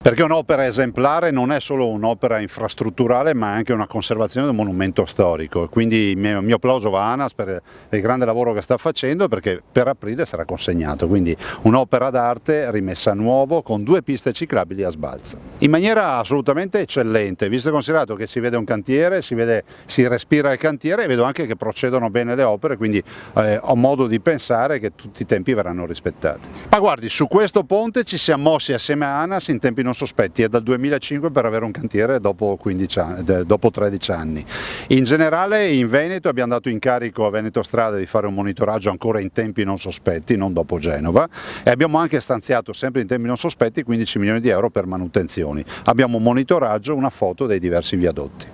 Perché un'opera esemplare non è solo un'opera infrastrutturale, ma anche una conservazione del monumento storico. Quindi il mio applauso va a ANAS per il grande lavoro che sta facendo, perché per aprile sarà consegnato. Quindi un'opera d'arte rimessa a nuovo con 2 piste ciclabili a sbalzo. In maniera assolutamente eccellente, visto e considerato che si vede un cantiere, si respira il cantiere e vedo anche che procedono bene le opere, quindi ho modo di pensare che tutti i tempi verranno rispettati. Ma guardi, su questo ponte ci siamo mossi assieme a ANAS in tempi non sospetti, è dal 2005 per avere un cantiere dopo 13 anni. In generale in Veneto abbiamo dato incarico a Veneto Strade di fare un monitoraggio ancora in tempi non sospetti, non dopo Genova, e abbiamo anche stanziato sempre in tempi non sospetti 15 milioni di euro per manutenzioni. Abbiamo un monitoraggio, una foto dei diversi viadotti.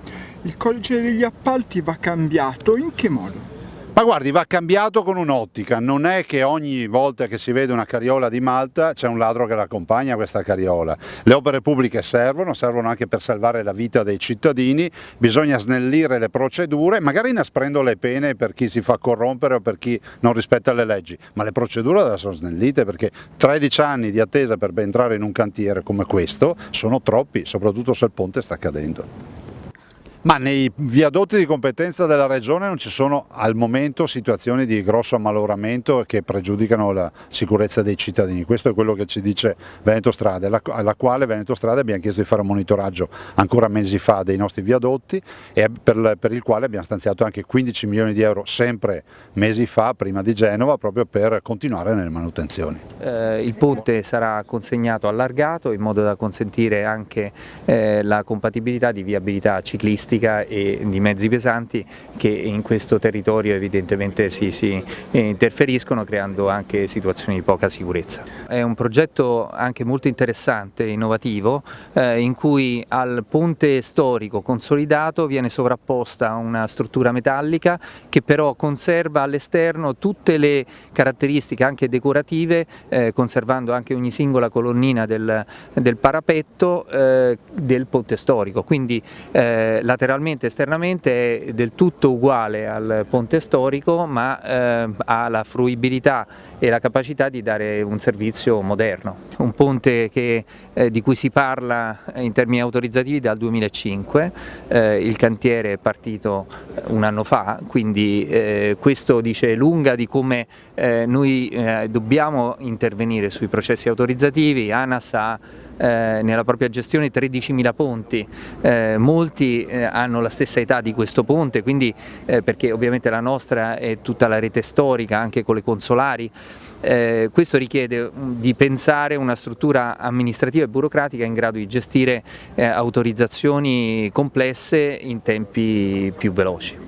Il codice degli appalti va cambiato, in che modo? Ma guardi, va cambiato con un'ottica, non è che ogni volta che si vede una carriola di Malta c'è un ladro che l'accompagna a questa carriola. Le opere pubbliche servono anche per salvare la vita dei cittadini, bisogna snellire le procedure, magari inasprendo le pene per chi si fa corrompere o per chi non rispetta le leggi, ma le procedure devono essere snellite, perché 13 anni di attesa per entrare in un cantiere come questo sono troppi, soprattutto se il ponte sta cadendo. Ma nei viadotti di competenza della Regione non ci sono al momento situazioni di grosso ammaloramento che pregiudicano la sicurezza dei cittadini. Questo è quello che ci dice Veneto Strade, alla quale Veneto Strade abbiamo chiesto di fare un monitoraggio ancora mesi fa dei nostri viadotti e per il quale abbiamo stanziato anche 15 milioni di euro sempre mesi fa, prima di Genova, proprio per continuare nelle manutenzioni. Il ponte sarà consegnato allargato in modo da consentire anche la compatibilità di viabilità ciclistica e di mezzi pesanti che in questo territorio evidentemente si interferiscono, creando anche situazioni di poca sicurezza. È un progetto anche molto interessante, innovativo, in cui al ponte storico consolidato viene sovrapposta una struttura metallica che però conserva all'esterno tutte le caratteristiche anche decorative, conservando anche ogni singola colonnina del parapetto del ponte storico. Quindi lateralmente, esternamente è del tutto uguale al ponte storico, ma ha la fruibilità e la capacità di dare un servizio moderno. Un ponte di cui si parla in termini autorizzativi dal 2005, il cantiere è partito un anno fa, quindi questo dice lunga di come noi dobbiamo intervenire sui processi autorizzativi. ANAS ha nella propria gestione 13.000 ponti, molti hanno la stessa età di questo ponte, quindi perché ovviamente la nostra è tutta la rete storica anche con le consolari. Questo richiede di pensare una struttura amministrativa e burocratica in grado di gestire autorizzazioni complesse in tempi più veloci.